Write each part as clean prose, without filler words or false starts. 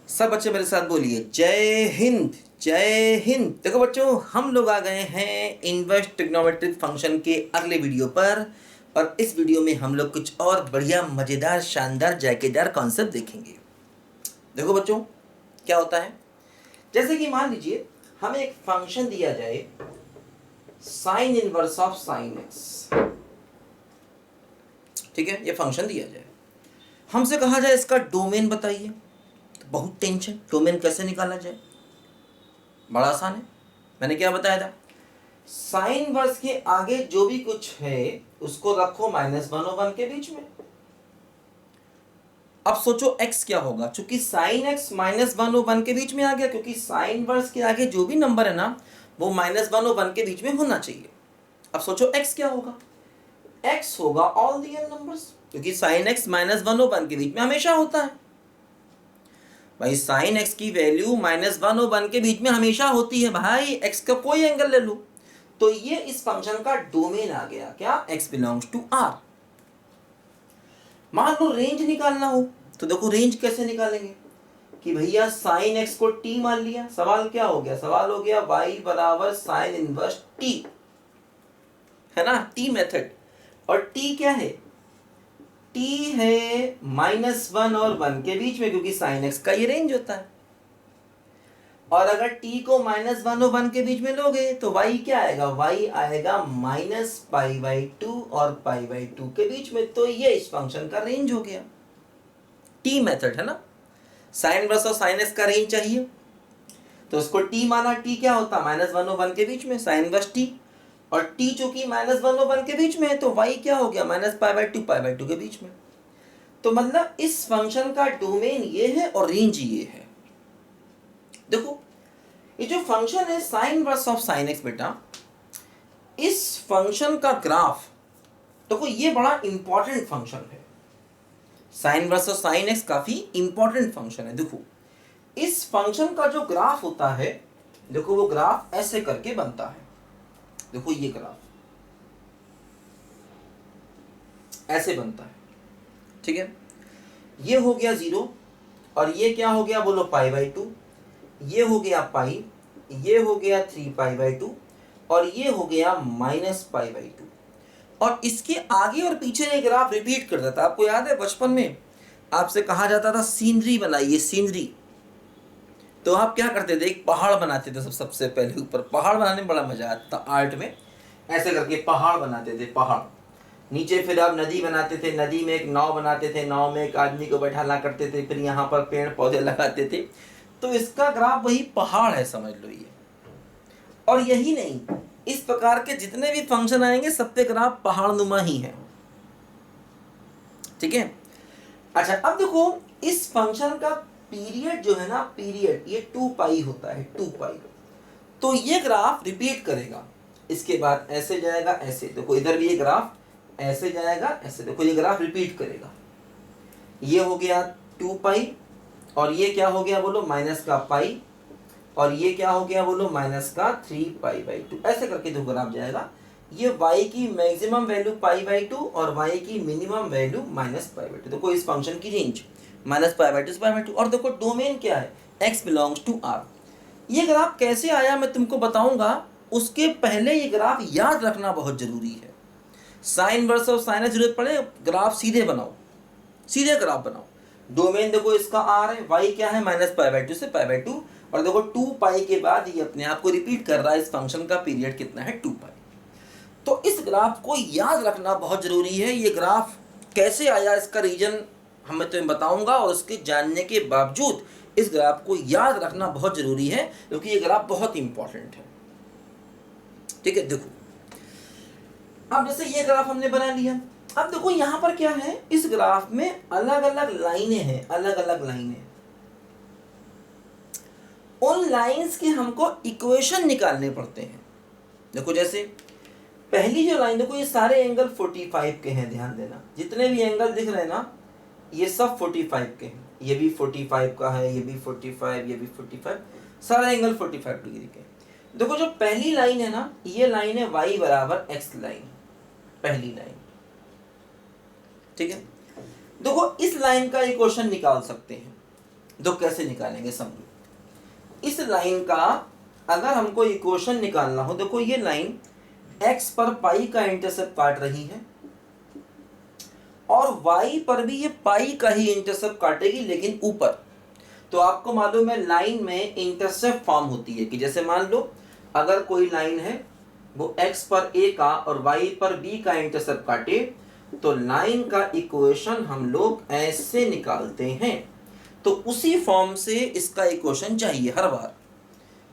सब बच्चे मेरे साथ बोलिए जय हिंद जय हिंद। देखो बच्चों, हम लोग आ गए हैं इनवर्स ट्रिग्नोमेट्रिक फंक्शन के अगले वीडियो पर। और इस वीडियो में हम लोग कुछ और बढ़िया मज़ेदार शानदार जायकेदार कॉन्सेप्ट देखेंगे। देखो बच्चों, क्या होता है, जैसे कि मान लीजिए हमें एक फंक्शन दिया जाए sign inverse of sine x. ठीक है, ये फंक्शन दिया जाए, हमसे कहा जाए इसका डोमेन बताइए। बहुत टेंशन, डोमेन कैसे निकाला जाए? बड़ा आसान है। मैंने क्या बताया था, साइन वर्स के आगे जो भी कुछ है उसको रखो -1/1 के बीच में। अब सोचो x क्या होगा, चूंकि साइन x -1/1 के बीच में आ गया, क्योंकि साइन वर्स के आगे जो भी नंबर है ना वो -1/1 के बीच में होना चाहिए। अब सोचो x क्या होगा, x होगा ऑल रियल नंबर्स, क्योंकि साइन x -1/1 के बीच में हमेशा होता है। भाई साइन x की वैल्यू -1/1 के बीच में हमेशा होती है भाई, x का कोई एंगल ले लो। तो ये इस फंक्शन का डोमेन आ गया, क्या? x belongs to r। मान लो रेंज निकालना हो तो देखो रेंज कैसे निकालेंगे कि भैया साइन x को t मान लिया, सवाल क्या हो गया, सवाल हो गया y बराबर साइन इनवर्स t, है ना, t मेथड। और t क्या है, t है -1 और 1 के बीच में, क्योंकि साइन x का ये रेंज होता है। और अगर t को -1 और 1 के बीच में लोगे तो y क्या आएगा, y आएगा -π/2 और π/2 के बीच में। तो ये इस फंक्शन का रेंज हो गया, t मेथड है ना। साइन इनवर्स और साइन x का रेंज चाहिए तो उसको t माना, t क्या होता है -1 और 1 के बीच में, साइन इनवर्स t। और t चूंकि -1 और 1 के बीच में है तो y क्या हो गया, -π/2 के बीच में। तो मतलब इस फंक्शन का डोमेन ये है और रेंज ये है। देखो ये जो फंक्शन है sign inverse of sine x, बेटा इस फंक्शन का ग्राफ देखो, ये बड़ा इंपॉर्टेंट फंक्शन है। Sign inverse of sine x काफी इंपॉर्टेंट फंक्शन है। देखो इस फंक्शन का जो ग्राफ होता है, देखो वो ग्राफ ऐसे करके बनता है। देखो ये ग्राफ ऐसे बनता है, ठीक है। ये हो गया 0 और ये क्या हो गया बोलो π/2, ये हो गया पाई, ये हो गया 3π/2 और ये हो गया -π/2। और इसके आगे और पीछे ये ग्राफ रिपीट करता था। आपको याद है बचपन में आपसे कहा जाता था सीनरी बनाइए, सीनरी। तो आप क्या करते थे, एक पहाड़ बनाते थे सबसे पहले ऊपर। पहाड़ बनाने में बड़ा मजा आता था आर्ट में, ऐसे करके पहाड़ बनाते थे, पहाड़। नीचे फिर आप नदी बनाते थे, नदी में एक नाव बनाते थे, नाव में एक आदमी को बैठाना करते थे, फिर यहाँ पर पेड़ पौधे लगाते थे। तो इसका ग्राफ वही पहाड़ है, समझ लो ये। और यही नहीं, इस प्रकार के जितने भी फंक्शन आएंगे सबके ग्राफ पहाड़ नुमा ही है, ठीक है। अच्छा अब देखो इस फंक्शन का पीरियड जो है ना, पीरियड ये 2π होता है, 2π। तो ये ग्राफ रिपीट करेगा, इसके बाद ऐसे जाएगा, ऐसे। देखो इधर भी ये ग्राफ ऐसे जाएगा, ऐसे। देखो ये ग्राफ रिपीट करेगा। ये हो गया 2π और ये क्या हो गया बोलो, माइनस का पाई, और ये क्या हो गया बोलो, -3π/2। ऐसे करके जो ग्राफ जाएगा, ये y की मैक्सिमम वैल्यू π/2 और y की मिनिमम वैल्यू -π/2। देखो इस फंक्शन की रेंज -π/2 से π/2। और देखो डोमेन क्या है, x बिलोंग्स टू r। ये ग्राफ कैसे आया मैं तुमको बताऊंगा, उसके पहले ये ग्राफ याद रखना बहुत जरूरी है। Sign inverse of sine x जरूरत पड़े, ग्राफ सीधे बनाओ, सीधे ग्राफ बनाओ। डोमेन देखो इसका r है, y क्या है -π/2 से π/2। और देखो 2π के बाद ये अपने आप को रिपीट कर रहा है। इस फंक्शन का पीरियड कितना है, 2π। तो इस ग्राफ को याद रखना बहुत जरूरी है। ये ग्राफ कैसे आया, इसका रीजन मैं तुम्हें बताऊंगा, और उसके जानने के बावजूद इस ग्राफ को याद रखना बहुत जरूरी है, क्योंकि ये ग्राफ बहुत इंपॉर्टेंट है, ठीक है। देखो अब जैसे ये ग्राफ हमने बना लिया, अब देखो यहाँ पर क्या है, इस ग्राफ में अलग अलग लाइनें हैं, अलग अलग लाइनें। उन लाइंस के हमको इक्वेशन निकालने पड़ते हैं। देखो जैसे पहली जो लाइन, देखो ये सारे एंगल 45 के हैं, ध्यान देना। जितने भी एंगल दिख रहे हैं ना ये सब 45 के हैं। ये भी 45 का है, ये भी 45, ये भी 45, सारे एंगल 45 डिग्री के। देखो जो पहली लाइन है ना, ये लाइन है y बराबर x लाइन, पहली लाइन, ठीक है। देखो इस लाइन का इक्वेशन निकाल सकते हैं। तो कैसे निकालेंगे समझो। इस लाइन का अगर हमको इक्वेशन निकालना हो, देखो ये लाइन x पर पाई का इंटरसेप्ट काट रही है और y पर भी ये पाई का ही इंटरसेप्ट काटेगी, लेकिन ऊपर। तो आपको मालूम है लाइन में इंटरसेप्ट फॉर्म होती है कि जैसे मान लो अगर कोई लाइन है वो x पर a का और y पर b का इंटरसेप्ट काटे, तो लाइन का इक्वेशन हम लोग ऐसे निकालते हैं। तो उसी फॉर्म से इसका इक्वेशन चाहिए हर बार।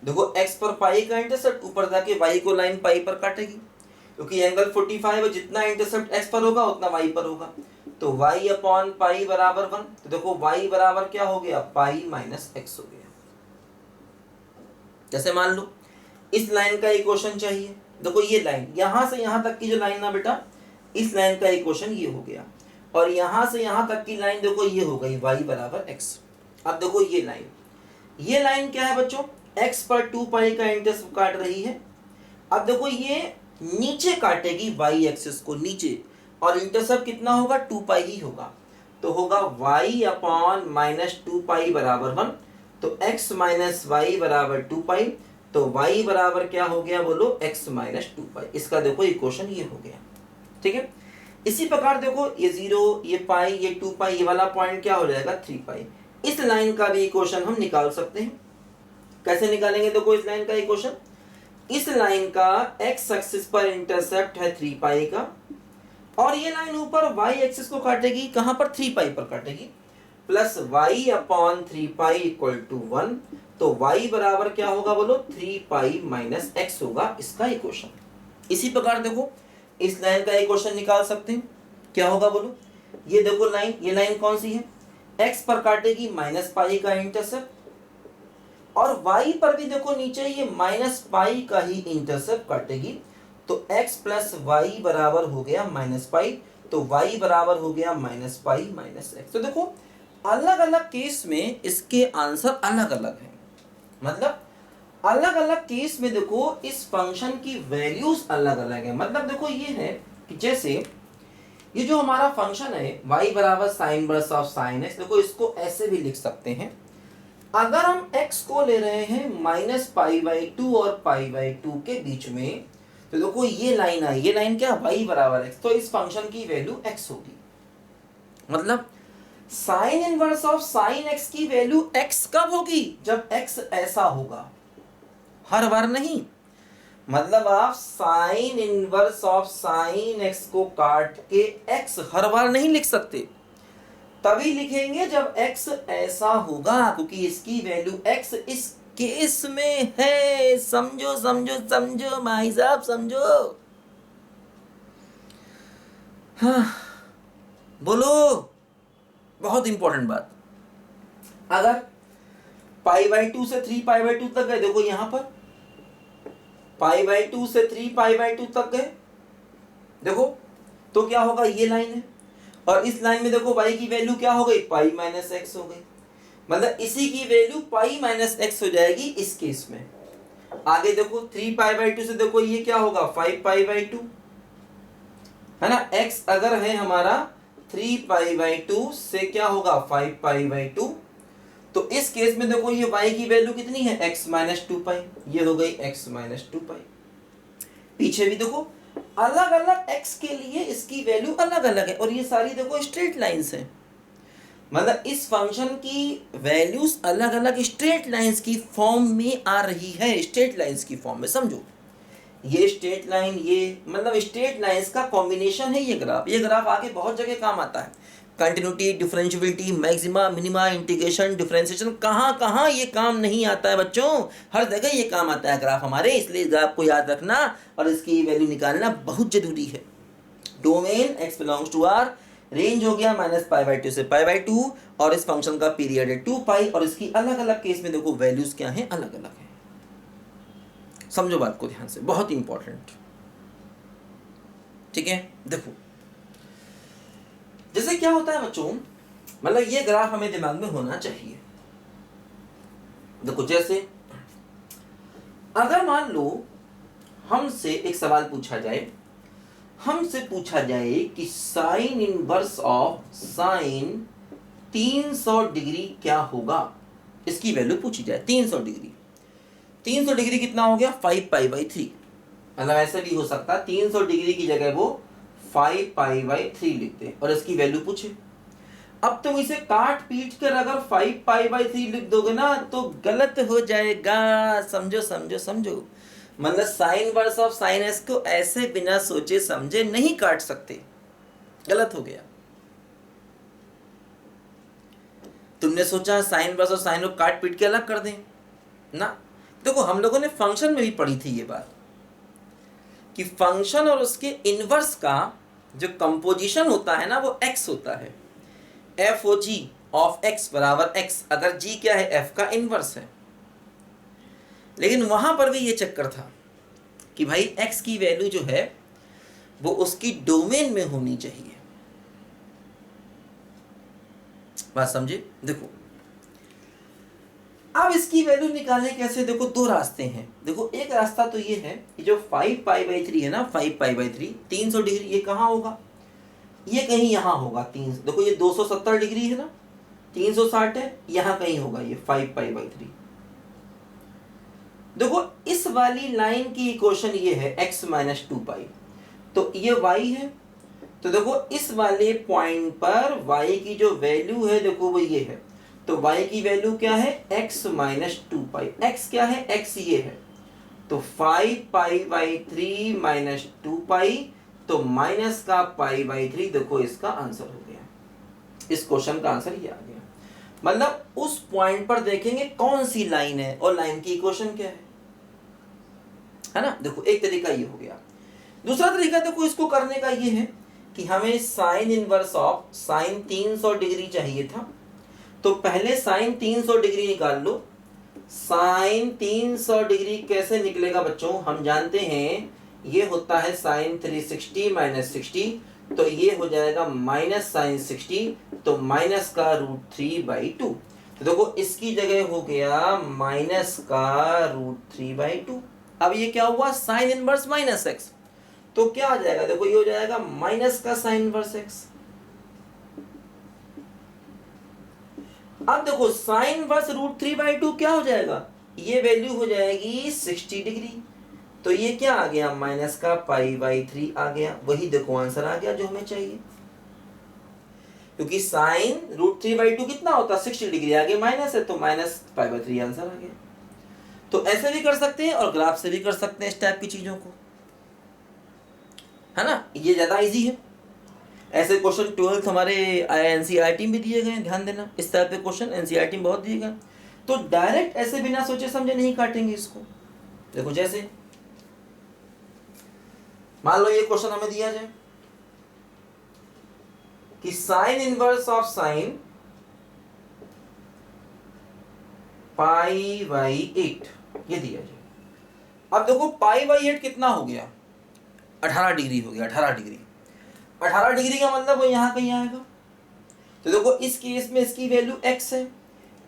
देखो x पर पाई का इंटरसेप्ट, ऊपर जाके y को लाइन पाई पर काटेगी, क्योंकि एंगल 45 है, जितना इंटरसेप्ट x पर होगा उतना y पर होगा। तो y अपॉन पाई बराबर 1। तो देखो y बराबर क्या हो गया, पाई माइनस x हो गया। जैसे मान लो इस लाइन का इक्वेशन चाहिए, देखो ये लाइन यहां से यहां तक की जो लाइन ना बेटा, इस लाइन का इक्वेशन ये हो गया, और यहां से यहां तक की लाइन देखो ये हो गई y बराबर x। अब देखो ये लाइन क्या है बच्चों, x पर 2 पाई का इंटरसेप्ट काट रही है। अब देखो ये नीचे काटेगी y एक्सिस को नीचे, और इंटरसेप्ट कितना होगा, 2 पाई ही होगा। तो होगा y अपॉन माइनस 2 पाई बराबर 1। तो x माइनस वाई बराबर 2 पाई। तो y बराबर क्या हो गया बोलो, x माइनस 2 पाई। इसका देखो इक्वेशन ये हो गया, ठीक है। इसी प्रकार देखो ये 0, ये पाई, ये 2 पाई, ये वाला पॉइंट क्या हो जाएगा, 3 पाई। इस लाइन का भी इक्वेशन हम निकाल सकते हैं। कैसे निकालेंगे, देखो इस लाइन का इक्वेशन, इस लाइन का x एक्सिस पर इंटरसेप्ट है 3 पाई का, और ये लाइन ऊपर y एक्सिस को काटेगी, कहां पर, 3 पाई पर काटेगी, plus y upon 3 pi equal to 1। तो y बराबर क्या होगा बोलो, 3 पाई माइनस x होगा इसका इक्वेशन। इसी प्रकार देखो इस लाइन का इक्वेशन निकाल सकते हैं, क्या होगा बोलो, ये देखो लाइन, ये लाइन कौन सी है, x पर काटेगी माइनस पाई का इंटरसेप्ट, और y पर भी देखो नीचे ये माइनस पाई का ही इंटरसेप्ट काटेगी। तो x प्लस वाई बराबर हो गया माइनस पाई। तो y बराबर हो गया माइनस पाई माइनस x। तो देखो अलग अलग केस में इसके आंसर अलग अलग हैं, मतलब अलग अलग केस में देखो इस फंक्शन की वैल्यूज अलग अलग है। मतलब देखो ये है कि जैसे ये जो हमारा फंक्शन है y बराबर sign inverse of sign x, देखो इसको ऐसे भी लिख सकते हैं। अगर हम x को ले रहे हैं माइनस पाई बाई 2 और पाई बाई 2 के बीच में, तो देखो ये लाइन आई, ये लाइन क्या, y बराबर x, तो इस फंक्शन की वैल्यू x होगी। मतलब sign inverse of sign x की वैल्यू x कब होगी, जब x ऐसा होगा, हर बार नहीं। मतलब आप sign inverse of sign x को काट के x हर बार नहीं लिख सकते, तभी लिखेंगे जब x ऐसा होगा, क्योंकि इसकी वैल्यू x इस केस में है। समझो समझो समझो भाई साहब, समझो। हाँ बोलो, बहुत इंपॉर्टेंट बात। अगर पाई बाई 2 से 3 पाई बाई 2 तक गए, देखो यहां पर पाई बाई 2 से 3 पाई बाई 2 तक गए, देखो तो क्या होगा, ये लाइन है, और इस लाइन में देखो y की वैल्यू क्या हो गई, पाई माइनस एक्स हो गई। मतलब इसी की वैल्यू पाई माइनस एक्स हो जाएगी इस केस में। आगे देखो 3 पाई बाई 2 से देखो ये क्या होगा, 5 पाई बाई 2 है ना। x अगर है हमारा 3 पाई बाई 2 से क्या होगा, 5 पाई बाई 2। तो इस केस में देखो ये y की वैल्यू कितनी है, x माइनस 2 पाई, ये हो गई x माइनस 2 पाई। पीछे भी देखो अलग अलग x के लिए इसकी वैल्यू अलग अलग है, और ये सारी देखो स्ट्रेट लाइंस हैं। मतलब इस फंक्शन की वैल्यूज अलग अलग स्ट्रेट लाइंस की फॉर्म में आ रही है, स्ट्रेट लाइंस की फॉर्म में। समझो ये स्ट्रेट लाइन, ये मतलब स्ट्रेट लाइंस का कॉम्बिनेशन है ये ग्राफ। ये ग्राफ आगे बहुत जगह काम आता है, continuity, differentiability, maxima, minima, integration, differentiation, कहाँ कहाँ ये काम नहीं आता है बच्चों, हर जगह ये काम आता है ग्राफ हमारे। इसलिए ग्राफ को याद रखना और इसकी वैल्यू निकालना बहुत जरूरी है। Domain x belongs to r, range हो गया माइनस पाई बाई 2 से पाई बाई 2, और इस फंक्शन का पीरियड है 2 पाई, और इसकी अलग अलग केस में देखो वैल्यूज क्या हैं, अलग अलग हैं। समझो बात को ध्यान से, बहुत इंपॉर्टेंट, ठीक है। देखो जैसे क्या होता है बच्चों, मतलब ये ग्राफ हमें दिमाग में होना चाहिए। देखो जैसे अगर मान लो हमसे एक सवाल पूछा जाए, हमसे पूछा जाए कि sign inverse of sign 300 degree क्या होगा, इसकी वैल्यू पूछी जाए। 300 डिग्री, 300 डिग्री कितना हो गया 5π/3। मतलब ऐसे भी हो सकता है 300 डिग्री की जगह वो 5π/3 लिखते और इसकी वैल्यू पूछे। अब तुम इसे काट पीट कर अगर 5π/3 लिख दोगे ना तो गलत हो जाएगा। समझो समझो समझो, मतलब sine verse of sine S को ऐसे बिना सोचे समझे नहीं काट सकते, गलत हो गया। तुमने सोचा साइन वर्स और साइन को काट पीट के अलग कर दें ना। देखो हम लोगों ने फंक्शन में भी पढ़ी थी ये बात कि फंक्शन और उसके इनवर्स का जो कंपोजिशन होता है ना वो x होता है। F o g of x बराबर x, अगर g क्या है f का इनवर्स है। लेकिन वहां पर भी ये चक्कर था कि भाई x की वैल्यू जो है वो उसकी डोमेन में होनी चाहिए। बात समझे। देखो अब इसकी वैल्यू निकालने कैसे, देखो दो रास्ते हैं। देखो एक रास्ता तो ये है कि जो 5π/3 है ना, 5π/3 300 डिग्री, ये कहाँ होगा, ये कहीं यहाँ होगा। 300 देखो ये 270 डिग्री है ना, 360 है, यहाँ कहीं होगा ये 5π/3। देखो इस वाली लाइन की इक्वेशन ये है x - 2π, तो ये y है। तो देखो इस वाले पॉइंट पर y की जो वैल्यू है देखो वो ये है, तो y की वैल्यू क्या है x - 2π। x क्या है, x ये है, तो 5π/3 - 2π, तो माइनस का π/3। देखो इसका आंसर हो गया, इस क्वेश्चन का आंसर ये आ गया। मतलब उस पॉइंट पर देखेंगे कौन सी लाइन है और लाइन की इक्वेशन क्या है ना। देखो एक तरीका ये हो गया। दूसरा तरीका देखो इसको करने का ये है कि हमें sign inverse of sign 300 degree चाहिए था, तो पहले साइन 300 डिग्री निकाल लो। साइन 300 डिग्री कैसे निकलेगा बच्चों, हम जानते हैं ये होता है साइन 360 - 60, तो ये हो जाएगा माइनस साइन 60, तो माइनस का √3/2। तो देखो इसकी जगह हो गया माइनस का √3/2। अब ये क्या हुआ, साइन इनवर्स -x, तो क्या आ जाएगा, देखो ये हो जाएगा माइनस का साइन इनवर्स x। अब देखो साइन इनवर्स √3/2 क्या हो जाएगा, ये वैल्यू हो जाएगी 60 डिग्री, तो ये क्या आ गया माइनस का π/3 आ गया। वही देखो आंसर आ गया जो हमें चाहिए, क्योंकि साइन √3/2 कितना होता है 60 डिग्री, आगे माइनस है तो माइनस π/3 आंसर आ गया। तो ऐसे भी कर सकते हैं और ग्राफ से भी कर सकते हैं इस टाइप की चीजों को, है ना, ये ज्यादा इजी है। ऐसे क्वेश्चन 12th हमारे एनसीईआरटी में दिए गए, ध्यान देना इस तरह के क्वेश्चन एनसीईआरटी में बहुत दिए गए। तो डायरेक्ट ऐसे बिना सोचे समझे नहीं काटेंगे इसको। देखो जैसे मान लो ये क्वेश्चन हमें दिया जाए कि साइन इनवर्स ऑफ साइन π/8 ये दिया जाए। अब देखो π/8 कितना हो गया, 18 डिग्री हो गया। 18 डिग्री, 18 डिग्री का मतलब वो यहाँ कहीं आएगा। तो देखो इस केस में इसकी वैल्यू x है,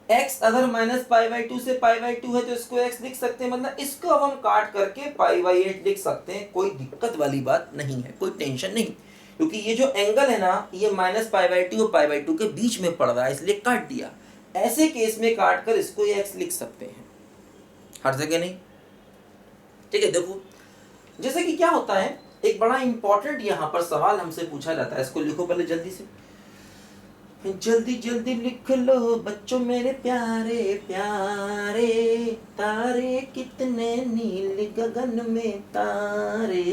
x अगर -π/2 से π/2 है तो इसको x लिख सकते हैं, मतलब इसको अब हम काट करके π/8 लिख सकते हैं। कोई दिक्कत वाली बात नहीं है, कोई टेंशन नहीं, क्योंकि ये जो एंगल है ना ये -π/2 और π/2 के बीच में पड़ रहा है, इसलिए काट दिया। ऐसे केस में काट कर इसको ये x लिख सकते हैं, हर जगह नहीं, ठीक है। देखो जैसे कि क्या होता है, एक बड़ा इंपॉर्टेंट यहाँ पर सवाल हमसे पूछा जाता है, इसको लिखो पहले जल्दी से, जल्दी जल्दी लिख लो बच्चों मेरे प्यारे प्यारे, तारे कितने नील गगन में, तारे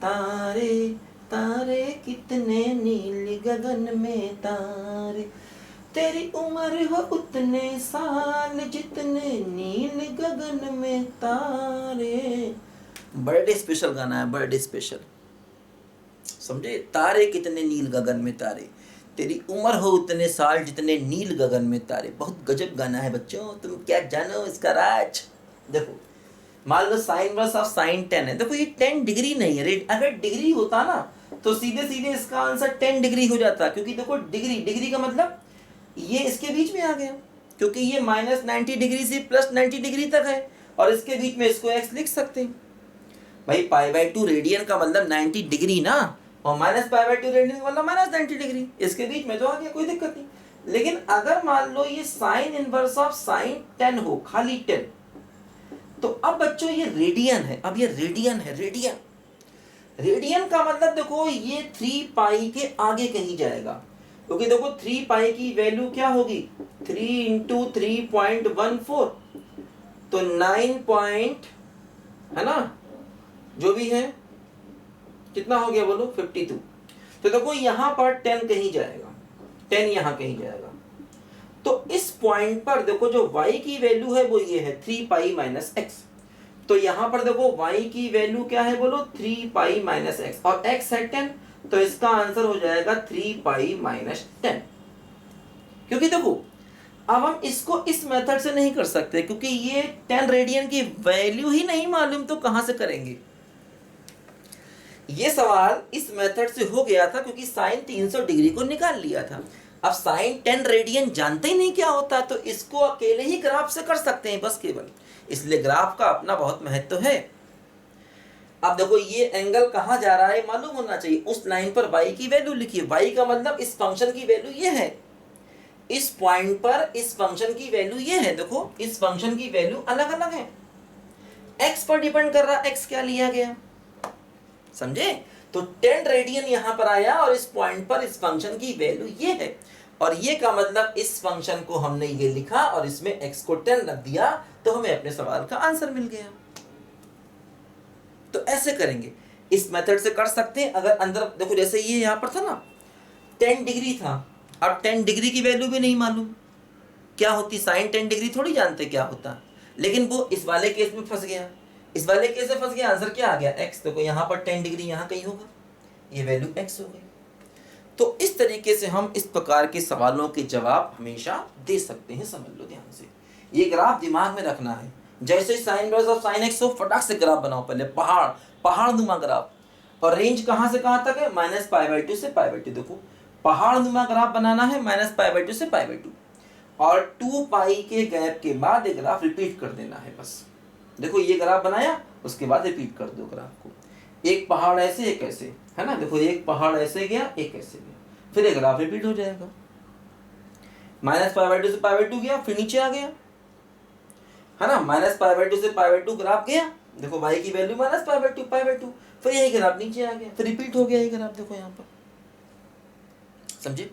तारे तारे कितने नील गगन में तारे, तेरी उम्र हो उतने साल जितने नील गगन में तारे। बर्थडे स्पेशल गाना है, बर्थडे स्पेशल, समझे। तारे कितने नील गगन में तारे, तेरी उम्र हो उतने साल जितने नील गगन में तारे। बहुत गजब गाना है बच्चों, तुम क्या जानो इसका राज। देखो मान लो साइन इनवर्स ऑफ साइन 10 है, देखो ये 10 डिग्री नहीं है, अगर डिग्री होता ना तो सीधे सीधे इसका आंसर 10 डिग्री हो जाता, क्योंकि देखो डिग्री, डिग्री का मतलब ये इसके बीच में आ गया, क्योंकि ये -90 डिग्री से +90 डिग्री तक है, और इसके बीच में इसको x लिख सकते हैं। भाई π/2 रेडियन का मतलब 90 डिग्री ना, और -π/2 रेडियन का मतलब -90 डिग्री, इसके बीच में तो आ गया, कोई दिक्कत नहीं। लेकिन अगर मान लो ये साइन इनवर्स ऑफ साइन 10 हो, खाली 10, तो अब बच्चों ये रेडियन है, अब ये रेडियन है, रेडियन। रेडियन का मतलब देखो ये 3 पाई के आगे कहीं जाएगा, क्योंकि देखो 3 पाई की वैल्यू क्या होगी, 3 इंटू 3.14, तो 9 पॉइंट, है ना, जो भी है कितना हो गया बोलो, 52। तो देखो यहां पर 10 कहीं जाएगा, 10 यहां कहीं जाएगा। तो इस पॉइंट पर देखो जो y की वैल्यू है वो ये है 3 पाई माइनस एक्स। तो यहां पर देखो y की वैल्यू क्या है बोलो, 3 पाई माइनस एक्स, और x है 10, तो इसका आंसर हो जाएगा 3 पाई माइनस 10। क्योंकि देखो अब हम इसको इस मेथड से नहीं कर सकते, क्योंकि ये 10 रेडियन की वैल्यू ही नहीं मालूम, तो कहां से करेंगे। ये सवाल इस मेथड से हो गया था क्योंकि साइन 300 डिग्री को निकाल लिया था। अब साइन 10 रेडियन जानते ही नहीं क्या होता, तो इसको अकेले ही ग्राफ से कर सकते हैं बस केवल, इसलिए ग्राफ का अपना बहुत महत्व है। अब देखो ये एंगल कहां जा रहा है मालूम होना चाहिए, उस लाइन पर y की वैल्यू लिखिए, y का मतलब इस फंक्शन की वैल्यू ये है, इस पॉइंट पर इस फंक्शन की वैल्यू ये है, देखो इस फंक्शन की वैल्यू अलग अलग है, x पर डिपेंड कर रहा, x क्या लिया गया, समझे। तो 10 रेडियन यहां पर आया और इस पॉइंट पर इस फंक्शन की वैल्यू ये है, और ये का मतलब इस फंक्शन को हमने ये लिखा और इसमें x को 10 रख दिया, तो हमें अपने सवाल का आंसर मिल गया। तो ऐसे करेंगे, इस मेथड से कर सकते हैं। अगर अंदर देखो जैसे ये यहां पर था ना 10 डिग्री था, अब 10 डिग्री की वैल्यू भी नहीं मालूम क्या होती, साइन 10 डिग्री थोड़ी जानते क्या होता, लेकिन वो इस वाले केस में फंस गया, इस वाले केस में फंस गया, आंसर क्या आ गया, x। देखो यहाँ पर 10 डिग्री यहाँ कहीं होगा, ये वैल्यू x हो गई। तो इस तरीके से हम इस प्रकार के सवालों के जवाब हमेशा दे सकते हैं, समझ लो ध्यान से। ये ग्राफ दिमाग में रखना है, जैसे sign inverse of sign x हो फटाक से ग्राफ बनाओ, पहले पहाड़ नुमा ग्राफ, और रेंज कहाँ से कहाँ तक है, -π/2 से π/2। देखो पहाड़ नुमा ग्राफ बनाना है -π/2 से π/2, और 2 पाई के गैप के बाद ये ग्राफ रिपीट कर देना है बस। देखो ये ग्राफ बनाया, उसके बाद रिपीट कर दो ग्राफ को, एक पहाड़ ऐसे एक ऐसे, है ना, देखो एक पहाड़ ऐसे गया एक ऐसे गया, फिर ये ग्राफ रिपीट हो जाएगा, -π/2 से π/2 गया, फिर नीचे आ गया, है ना, -π/2 से π/2 ग्राफ गया, देखो y की वैल्यू -π/2 फिर यही ग्राफ नीचे आ गया, फिर रिपीट हो गया ये ग्राफ, देखो यहाँ पर, समझे।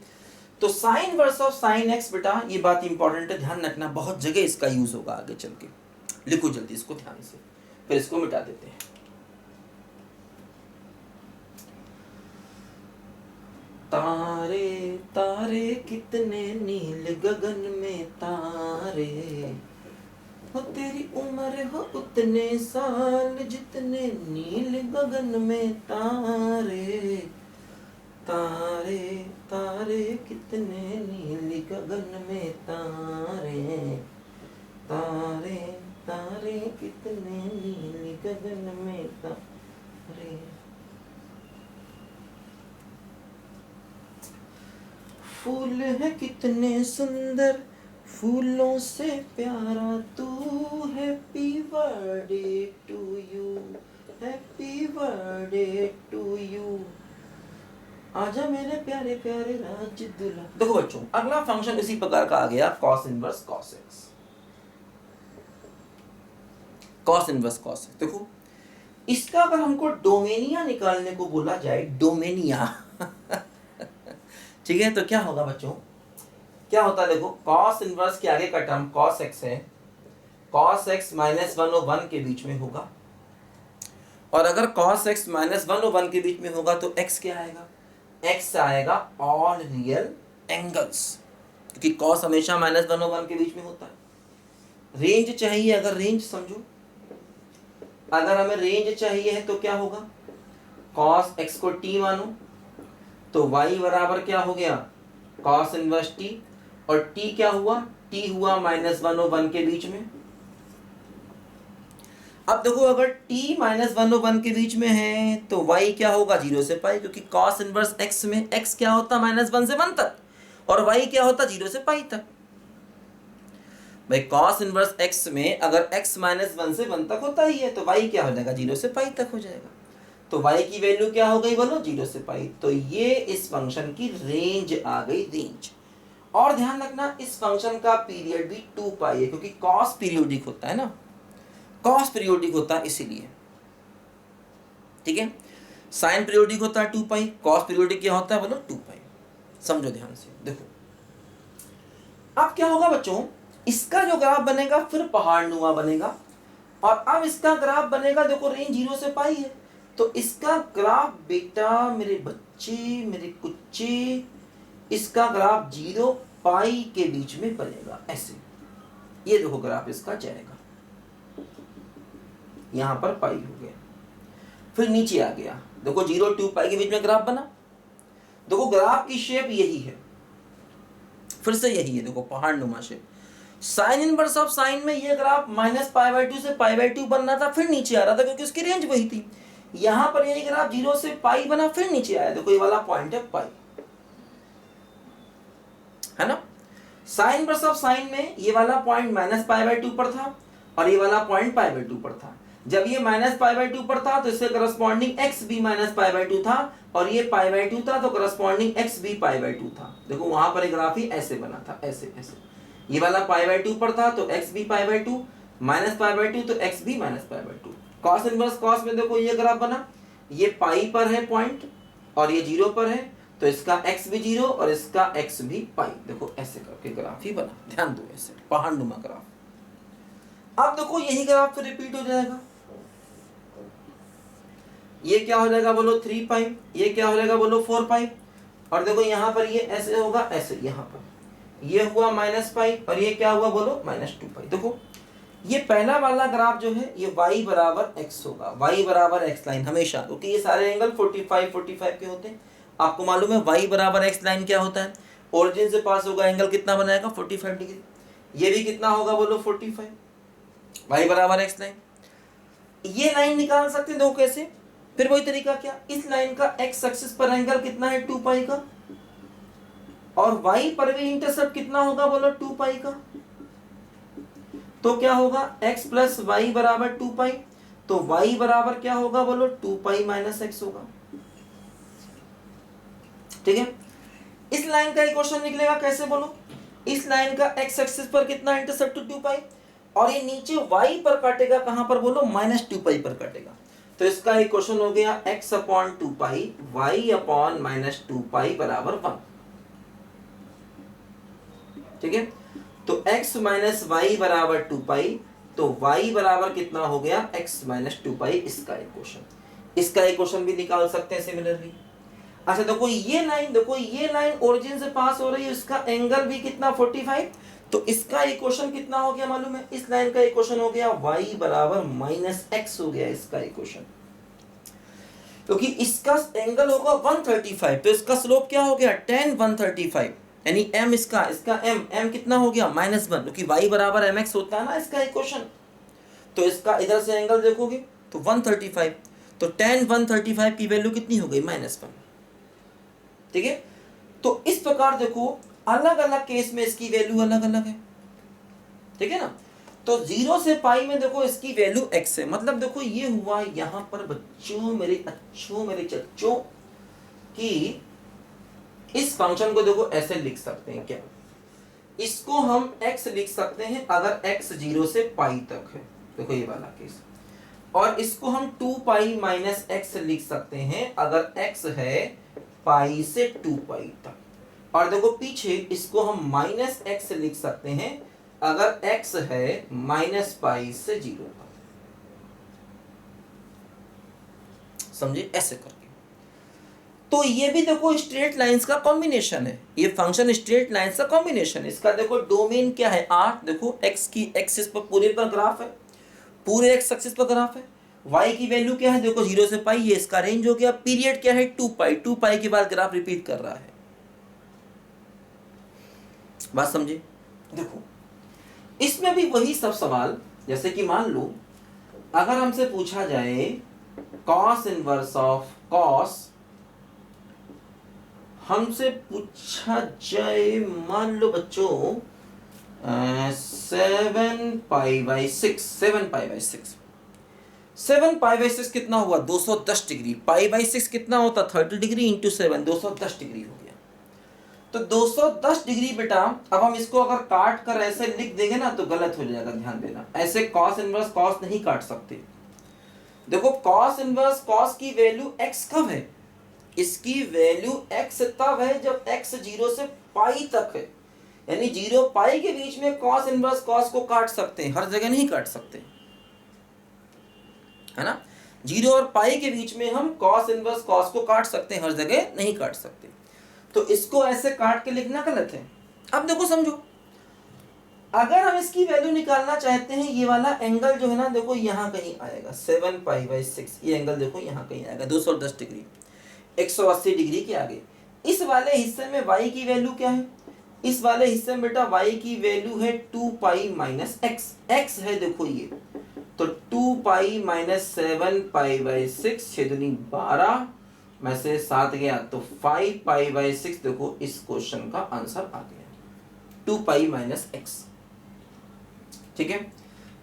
तो sign inverse of sign x बेटा, ये बात इंपॉर्टेंट है, ध्यान रखना, बहुत जगह इसका यूज होगा आगे चल के, लिखो जल्दी इसको ध्यान से, फिर इसको मिटा देते हैं। तारे तारे कितने नील गगन में तारे, हो तेरी उम्र हो उतने साल जितने नील गगन में तारे, तारे तारे कितने नील गगन में तारे, तारे तारे कितने नील गगन में तारे। फूल है कितने सुंदर, फूलों से प्यारा तू, happy birthday to you, happy birthday to you, आजा मेरे प्यारे प्यारे राज दुल्हा। देखो बच्चों अगला फंक्शन इसी प्रकार का आ गया, cos inverse cos x, cos inverse cos x. देखो इसका अगर हमको डोमेनिया निकालने को बोला जाए, डोमेनिया ठीक है, तो क्या होगा बच्चों, क्या होता है, देखो कॉस इनवर्स के आगे का टर्म कॉस एक्स है, कॉस एक्स -1 और 1 के बीच में होगा, और अगर कॉस एक्स -1 और 1 के बीच में होगा तो एक्स क्या आएगा, एक्स आएगा ऑल रियल एंगल्स, क्योंकि कॉस हमेशा -1 और 1 के बीच में होता है। रेंज चाहिए, अगर रेंज समझो, अगर हमें रेंज चाहिए है तो क्या होगा, कॉस एक्स को t मानो, तो y बराबर क्या हो गया, कॉस इनवर्स t, और t क्या हुआ, t हुआ -1 और 1 के बीच में। अब देखो अगर t -1 और 1 के बीच में है तो y क्या होगा, 0 से पाई, क्योंकि कॉस इनवर्स x में x क्या होता -1 से 1 तक, और y क्या होता 0 से पाई तक। भाई कॉस इनवर्स x में अगर x -1 से 1 तक होता ही है तो y क्या हो जाएगा, 0 से पाई तक हो जाएगा। तो y की वैल्यू क्या हो गई बोलो, 0 से पाई। तो ये इस फंक्शन की रेंज आ गई, रेंज। और ध्यान रखना इस फंक्शन का पीरियड भी 2 पाई है, क्योंकि कॉस पीरियोडिक होता है ना, कॉस पीरियोडिक होता है इसीलिए, ठीक है। साइन पीरियोडिक होता है 2 पाई, कॉस पीरियोडिक क्या होता है बोलो 2 पाई। समझो ध्यान से, देखो अब क्या होगा बच्चों, इसका जो ग्राफ बनेगा फिर पहाड़नुमा बनेगा, और अब इसका ग्राफ बनेगा, देखो रेंज 0 से पाई है, तो इसका ग्राफ बेटा मेरे बच्चे मेरे कुच्चे, इसका ग्राफ 0 पाई के बीच में बनेगा ऐसे। ये देखो ग्राफ इसका जाएगा, यहां पर पाई हो गया, फिर नीचे आ गया, देखो 0 2 पाई के बीच में ग्राफ बना। देखो ग्राफ की शेप यही है, फिर से यही है, देखो पहाड़नुमा shape. Sine inverse of sine में ये ग्राफ -π/2 से π/2 बनना था, फिर नीचे आ रहा था क्योंकि उसकी रेंज वही थी। यहां पर यही ग्राफ 0 से पाई बना, फिर नीचे आया, देखो ये वाला पॉइंट है पाई, है ना। साइन इनवर्स ऑफ साइन में ये वाला पॉइंट -π/2 पर था और ये वाला पॉइंट π/2 पर था। जब ये -π/2 पर था तो इससे करस्पॉन्डिंग x भी -π/2 था, और ये π/2 था तो करस्पॉन्डिंग x भी π/2 था। देखो वहां पर एक ग्राफ ही ऐसे बना था, ऐसे ऐसे, ये वाला π/2 पर था तो x भी π/2, -π/2 तो x भी -π/2। cos इनवर्स cos में देखो ये ग्राफ बना, ये पाई पर है पॉइंट और ये 0 पर है, तो इसका x भी 0 और इसका x भी पाई। देखो ऐसे करके ग्राफ ही बना, ध्यान दो, ऐसे पहाड़नुमा ग्राफ। अब देखो यही ग्राफ फिर रिपीट हो जाएगा, ये क्या हो जाएगा बोलो 3 पाई, ये क्या हो जाएगा बोलो 4 पाई, और देखो यहाँ पर ये ऐसे होगा, ऐसे यहाँ पर ये हुआ -पाई और ये क्या हुआ बोलो -2 पाई। देखो ये पहला वाला ग्राफ जो है ये y बराबर x होगा, y बराबर x लाइन हमेशा, क्योंकि ये सारे एंगल 45 के होते हैं। आपको मालूम है y बराबर x लाइन क्या होता है, ओरिजिन से पास होगा, एंगल कितना बनाएगा 45 डिग्री, ये भी कितना होगा बोलो 45, y बराबर x लाइन। ये लाइन निकाल सकते हैं, देखो कैसे, फिर वही तरीका क्या, इस लाइन का x एक्सिस पर एंगल कितना है 2 पाई का, और y पर भी इंटरसेप्ट कितना होगा बोलो 2 पाई का, तो क्या होगा x प्लस वाई बराबर 2 पाई, तो y बराबर क्या होगा बोलो 2 पाई माइनस x होगा, ठीक है। इस लाइन का इक्वेशन निकलेगा कैसे बोलो, इस लाइन का x एक्सिस पर कितना इंटरसेप्ट 2 पाई, और ये नीचे y पर काटेगा कहां पर बोलो -2 पाई पर काटेगा, तो इसका इक्वेशन हो गया x अपॉन 2 पाई y अपॉन -2 पाई बराबर 1, ठीक है। तो x माइनस वाई बराबर 2 पाई, तो y बराबर कितना हो गया x माइनस 2 पाई, इसका इक्वेशन भी निकाल सकते हैं सिमिलरली। अच्छा देखो ये लाइन ओरिजिन से पास हो रही है, इसका एंगल भी कितना 45, तो इसका इक्वेशन कितना हो गया मालूम है, इस लाइन का इक्वेशन हो गया y बराबर -x हो गया इसका इक्वेशन, क्योंकि इसका एंगल होगा 135, तो इसका स्लोप क्या हो गया tan 135, यानी m इसका m कितना हो गया -1, क्योंकि y बराबर mx होता है ना इसका इक्वेशन, तो इसका इधर से एंगल देखोगे तो 135, तो tan 135 की वैल्यू कितनी हो गई -1, ठीक है। तो इस प्रकार देखो अलग अलग केस में इसकी वैल्यू अलग अलग है, ठीक है ना। तो 0 से पाई में देखो इसकी वैल्यू x है, मतलब देखो ये हुआ यहां पर बच्चों मेरे अच्छों मेरे चच्चों कि इस फंक्शन को देखो ऐसे लिख सकते हैं, क्या इसको हम x लिख सकते हैं अगर x 0 से पाई तक है, देखो ये वाला केस, और इसको हम 2 पाई माइनस x लिख सकते हैं अगर x है पाई से 2 पाई तक, और देखो पीछे इसको हम -x लिख सकते हैं अगर x है -पाई से 0 तक, समझे ऐसे करके। तो ये भी देखो स्ट्रेट लाइंस का कॉम्बिनेशन है, ये फंक्शन स्ट्रेट लाइंस का कॉम्बिनेशन है। इसका देखो डोमेन क्या है R, देखो x की एक्सिस पर पूरे पर ग्राफ है, पूरे x एक्सिस पर ग्राफ है, y की वैल्यू क्या है देखो 0 से पाई, ये इसका रेंज हो गया, पीरियड क्या है 2 पाई, 2 पाई के बाद ग्राफ रिपीट कर रहा है, बात समझे। देखो इसमें भी वही सब सवाल, जैसे कि मान लो अगर हमसे पूछा जाए cos इनवर्स ऑफ cos, हमसे पूछा जाए मान लो बच्चों 7 पाई बाई 6 कितना हुआ 210 डिग्री, पाई बाई 6 कितना होता 30 डिग्री इंटू 7 210 डिग्री हो गया। तो 210 डिग्री बेटा, अब हम इसको अगर काट कर ऐसे लिख देंगे ना तो गलत हो जाएगा, ध्यान देना। ऐसे कॉस इनवर्स कॉस नहीं काट सकते। देखो कॉस इनवर्स कॉस की वैल्यू x कब है, इसकी वैल्यू x तब है जब x 0 से पाई तक है, यानी 0 पाई के बीच में कॉस इनवर्स कॉस को काट सकते हैं, हर जगह नहीं काट सकते, है ना। 0 और पाई के बीच में हम कॉस इनवर्स कॉस को काट सकते हैं, हर जगह नहीं काट सकते। तो इसको ऐसे काट के लिखना गलत है। अब देखो समझो, अगर हम इसकी वैल्यू निकालना चाहते हैं, ये वाला एंगल जो है ना, देखो यहाँ कहीं आएगा 7 पाई बाई 6, ये एंगल देखो यहाँ कहीं आएगा 210 डिग्री, 180 डिग्री के आगे। इस वाले हिस्से में y की वैल्यू क्या है, इस वाले हिस्से में बेटा y की वैल्यू है 2 पाई माइनस x, x है देखो ये, तो 2 पाई माइनस 7 पाई बाई 6, 6 दूनी 12 में से 7 गया तो 5 पाई बाई 6, देखो इस क्वेश्चन का आंसर आ गया 2 पाई माइनस x। ठीक है,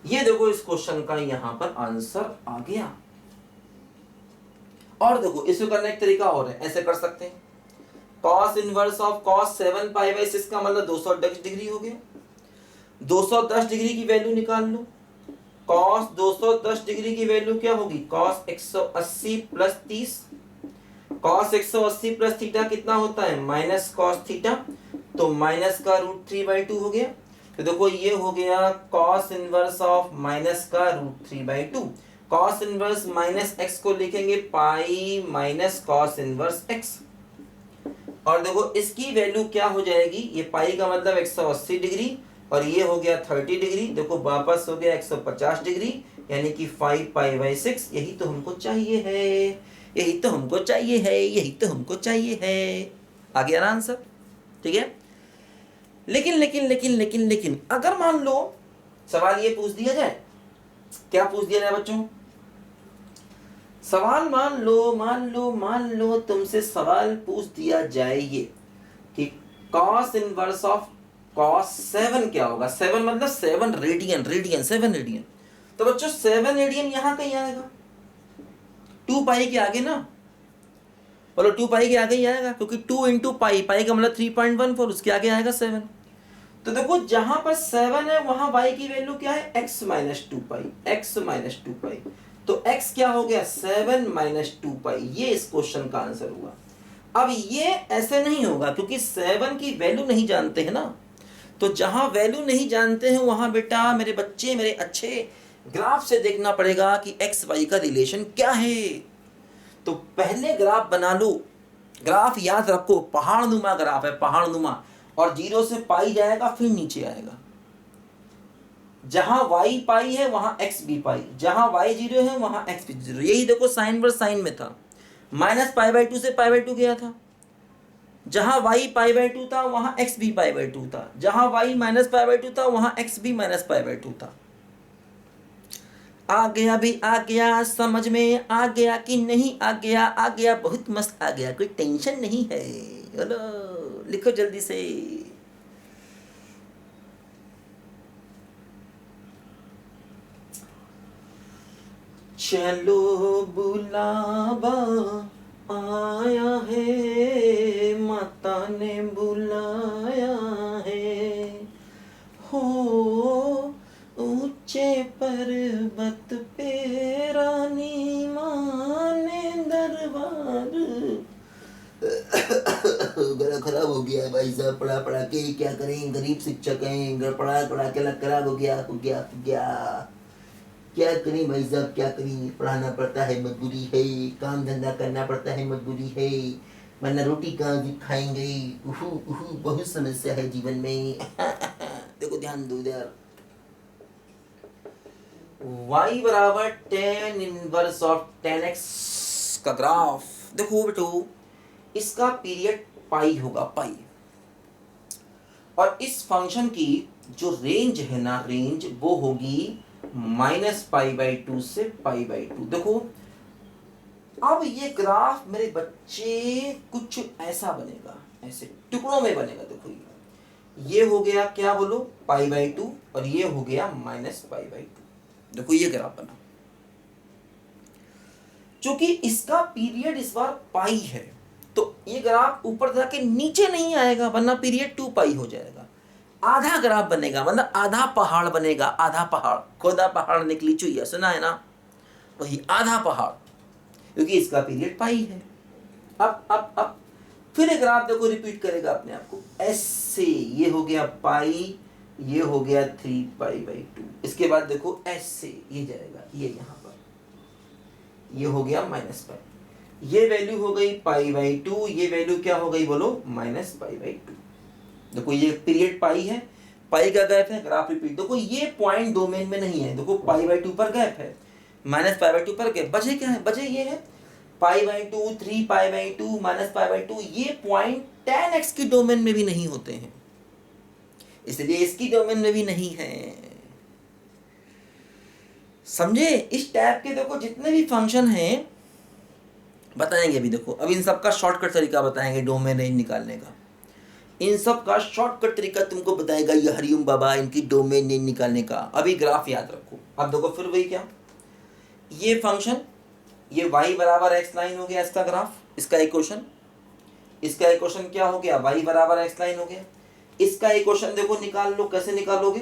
ये देखो इस क्वेश्चन का यहां पर आंसर आ गया। और देखो इसको करने एक तरीका और है, ऐसे कर सकते हैं, cos inverse of cos 7 pi by 6 का मतलब 210 डिग्री हो गया। 210 डिग्री की वैल्यू निकाल लो, cos 210 डिग्री की वैल्यू क्या होगी, cos 180 plus 30, cos 180 plus theta कितना होता है, माइनस cos थीटा, तो माइनस का √3/2 हो गया। तो देखो ये हो गया cos इनवर्स ऑफ माइनस का √3/2, cos इनवर्स माइनस x को लिखेंगे pi minus cos inverse x, और देखो इसकी वैल्यू क्या हो जाएगी, ये पाई का मतलब 180 डिग्री और ये हो गया 30 डिग्री, देखो वापस हो गया 150 डिग्री, यानी कि 5 पाई बाई 6। यही तो हमको चाहिए है, यही तो हमको चाहिए है, यही तो हमको चाहिए है। आ गया ना आंसर, ठीक है। लेकिन लेकिन लेकिन लेकिन लेकिन अगर मान लो सवाल ये पूछ दिया जाए, क्या पूछ दिया जाए बच्चों, सवाल मान लो तुमसे सवाल पूछ दिया जाए ये कि cos इनवर्स ऑफ cos 7 क्या होगा, 7 मतलब 7 रेडियन, 7 रेडियन, तो बच्चों 7 रेडियन यहाँ कहीं आएगा 2 पाई के आगे ना, बोलो 2 पाई के आगे ही आएगा, क्योंकि 2 इंटू पाई, पाई का मतलब 3.14, उसके आगे आएगा 7। तो देखो जहां पर 7 है वहां y की वैल्यू क्या है, x माइनस 2 पाई, x माइनस 2 पाई, तो x क्या हो गया 7 माइनस 2 पाई, ये इस क्वेश्चन का आंसर हुआ। अब ये ऐसे नहीं होगा क्योंकि 7 की वैल्यू नहीं जानते हैं ना, तो जहां वैल्यू नहीं जानते हैं वहां बेटा मेरे बच्चे मेरे अच्छे ग्राफ से देखना पड़ेगा कि x y का रिलेशन क्या है। तो पहले ग्राफ बना लो, ग्राफ याद रखो पहाड़ नुमा ग्राफ है, पहाड़ नुमा, और 0 से पाई जाएगा फिर नीचे आएगा, जहां y पाई है वहां x भी पाई, जहां y 0 है वहां x भी 0। यही देखो साइन वर्स साइन में था, माइनस पाई बाई 2 से पाई बाई 2 गया था, जहां y पाई बाई 2 था वहां x भी पाई बाई 2 था, जहां y माइनस पाई बाई 2 था वहां x भी माइनस पाई बाई 2 था। आ गया भी आ गया, समझ में आ गया कि नहीं आ गया, आ गया बहुत मस्त आ गया, कोई टेंशन नहीं है। चलो लिखो जल्दी से, चलो बुलावा आया है, माता ने बुलाया है, हो ऊंचे पर्वत पे रानी माँ ने दरबार। गला खराब हो गया है भाई साहब, पढ़ा पढ़ा के क्या करें, गरीब शिक्षक हैं, पढ़ा पढ़ा के लग खराब हो गया क्या करें भाई साहब, क्या करें, पढ़ाना पड़ता है मजबूरी है, काम धंधा करना पड़ता है मजबूरी है, वरना रोटी कहाँ से खाएंगे, बहुत समस्या है जीवन में। देखो ध्यान दो यार, y बराबर tan inverse of tan x का ग्राफ, देखो बेटो इसका पीरियड पाई होगा, पाई, और इस फंक्शन की जो रेंज है ना, रेंज वो होगी माइनस पाई बाई 2 से पाई बाई 2। देखो अब ये ग्राफ मेरे बच्चे कुछ ऐसा बनेगा, ऐसे टुकड़ों में बनेगा। देखो ये हो गया क्या बोलो पाई बाई 2, और ये हो गया माइनस पाई बाई 2। देखो ये ग्राफ बना, चूंकि इसका पीरियड इस बार पाई है तो तो ये ग्राफ ऊपर जाके नीचे नहीं आएगा, वरना पीरियड 2 पाई हो जाएगा। आधा ग्राफ बनेगा, मतलब आधा पहाड़ बनेगा, आधा पहाड़, खोदा पहाड़ निकली चुईया, सुना है ना, वही आधा पहाड़, क्योंकि इसका पीरियड पाई है। अब फिर एक ग्राफ देखो रिपीट करेगा अपने आप को ऐसे, ये हो गया पाई, ये हो गया 3 पाई बाई 2, इसके बाद देखो ऐसे ये जाएगा, ये यहाँ पर ये हो गया माइनस पाई, ये वैल्यू हो गई पाई बाई 2, ये वैल्यू क्या हो गई बोलो, माइनस पाई बाई 2। देखो ये पीरियड पाई है, पाई का गैप है, ग्राफ रिपीट। देखो ये पॉइंट डोमेन में नहीं है, देखो पाई बाई 2 पर गैप है, माइनस पाई बाई 2 पर गैप, बचे क्या है, बचे ये है pi by 2, 3 pi by 2, minus pi by 2। ये पॉइंट tan x की डोमेन में भी नहीं होते हैं, इसलिए इसकी डोमेन में भी नहीं है। समझे? इस टाइप के देखो जितने भी फंक्शन हैं बताएंगे अभी। देखो अब इन सब का शॉर्टकट तरीका बताएंगे डोमेन रेंज निकालने का, इन सब का शॉर्टकट तरीका तुमको बताएगा ये हरिओम बाबा, इनकी डोमेन रेंज निकालने का। अभी ग्राफ याद रखो। अब देखो फिर वही क्या, ये फंक्शन, ये y बराबर एक्स लाइन हो गया इसका ग्राफ, इसका इक्वेशन, इसका इक्वेशन क्या हो गया, y बराबर एक्स लाइन हो गया। इसका इक्वेशन देखो निकाल लो, कैसे निकालोगे,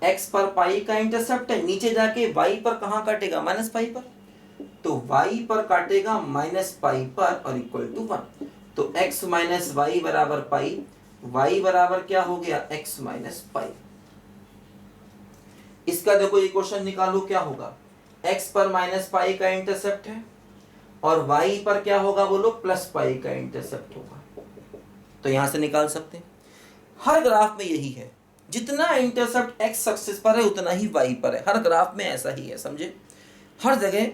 x पर पाई का इंटरसेप्ट है, नीचे जाके y पर कहाँ काटेगा, माइनस पाई पर, तो y पर काटेगा माइनस पाई पर और इक्वल टू 1, तो x माइनस वाई बराबर पाई, y बराबर क्या हो गया, x माइनस पाई। इसका देखो इक्वेशन निकालो क्या होगा, x पर माइनस पाई का इंटरसेप्ट है और y पर क्या होगा बोलो, प्लस पाई का इंटरसेप्ट होगा, तो यहां से निकाल सकते हैं। हर ग्राफ में यही है, जितना इंटरसेप्ट x एक्सिस पर है उतना ही y पर है, हर ग्राफ में ऐसा ही है, समझे, हर जगह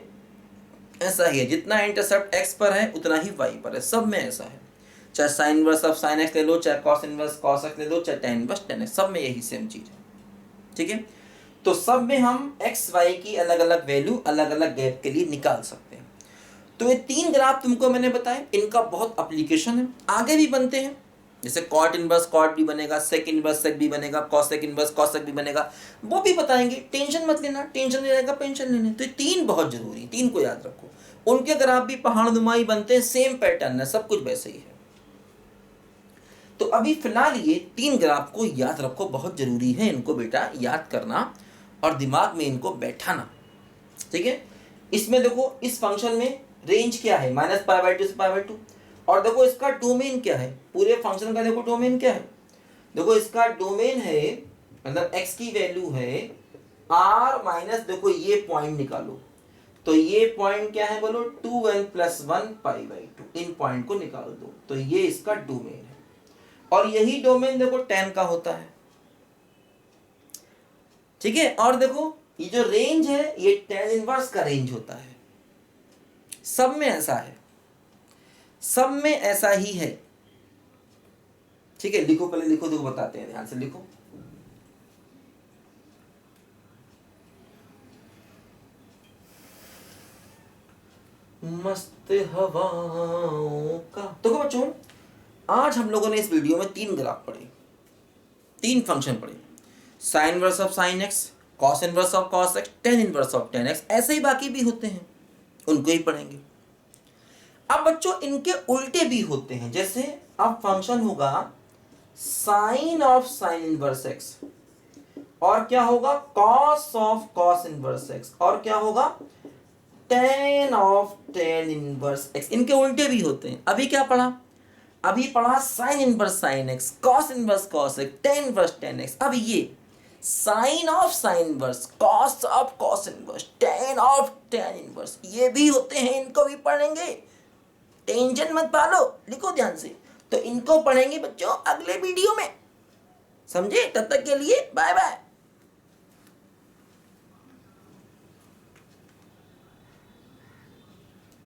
ऐसा ही है, जितना इंटरसेप्ट x पर है उतना ही y पर है, सब में ऐसा है। चाहे sign inverse of sign x ले लो, चाहे कॉस इनवर्स कॉस x ले लो, चाहे tan इनवर्स tan x, सब में यही सेम चीज है, ठीक है। तो सब में हम x y की अलग अलग वैल्यू अलग अलग गैप के लिए निकाल सकते हैं। तो ये 3 ग्राफ तुमको मैंने बताए, इनका बहुत एप्लीकेशन है, आगे भी बनते हैं, जैसे कॉट इनवर्स कॉट भी बनेगा, सेक इनवर्स सेक भी बनेगा, कॉसेक इनवर्स कॉसेक भी बनेगा, वो भी बताएंगे, टेंशन मत लेना, टेंशन ले रहेगा पेंशन लेने। तो ये 3 बहुत जरूरी, 3 को याद रखो। उनके ग्राफ भी पहाड़ नुमाई बनते हैं, सेम पैटर्न है, सब कुछ वैसे ही है। तो अभी फिलहाल ये 3 ग्राफ को याद रखो, बहुत जरूरी है इनको बेटा याद करना और दिमाग में इनको बैठाना, ठीक है। इसमें देखो इस फंक्शन में रेंज क्या है, माइनस पाई बाई 2 से पाई बाई 2, और देखो इसका डोमेन क्या है, पूरे फंक्शन का देखो डोमेन क्या है, देखो इसका डोमेन है, मतलब x की वैल्यू है r माइनस, देखो ये पॉइंट निकालो, तो ये पॉइंट क्या है बोलो, 2n + 1 pi by 2, in point को निकाल दो, तो ये इसका डोमेन है। और यही डोमेन देखो tan का होता है, ठीक है। और देखो ये जो रेंज है ये tan इनवर्स का रेंज होता है, सब में ऐसा है, सब में ऐसा ही है, ठीक है। लिखो पहले, लिखो, देखो बताते हैं, ध्यान से लिखो। मस्त हवाओं का। देखो बच्चों, आज हम लोगों ने इस वीडियो में 3 ग्राफ पढ़े, 3 फंक्शन पढ़े, sign inverse of sign x, cos inverse of cos x, tan inverse of ten x, ऐसे ही बाकी भी होते हैं, उनको ही पढ़ेंगे। अब बच्चों इनके उल्टे भी होते हैं, जैसे अब फंक्शन होगा sine of sine inverse x, और क्या होगा cos of cos inverse x, और क्या होगा tan of tan inverse x, इनके उल्टे भी होते हैं। अभी क्या पढ़ा, अभी पढ़ा sine inverse sine x, cos inverse cos x, tan inverse tan x. अब ये sine of sine inverse, cos of cos inverse, tan of tan inverse, ये भी होते हैं, इनको भी पढ़ेंगे, टेंशन मत पालो, लिखो ध्यान से। तो इनको पढ़ेंगे बच्चों अगले वीडियो में, समझे। तब तक के लिए बाय बाय।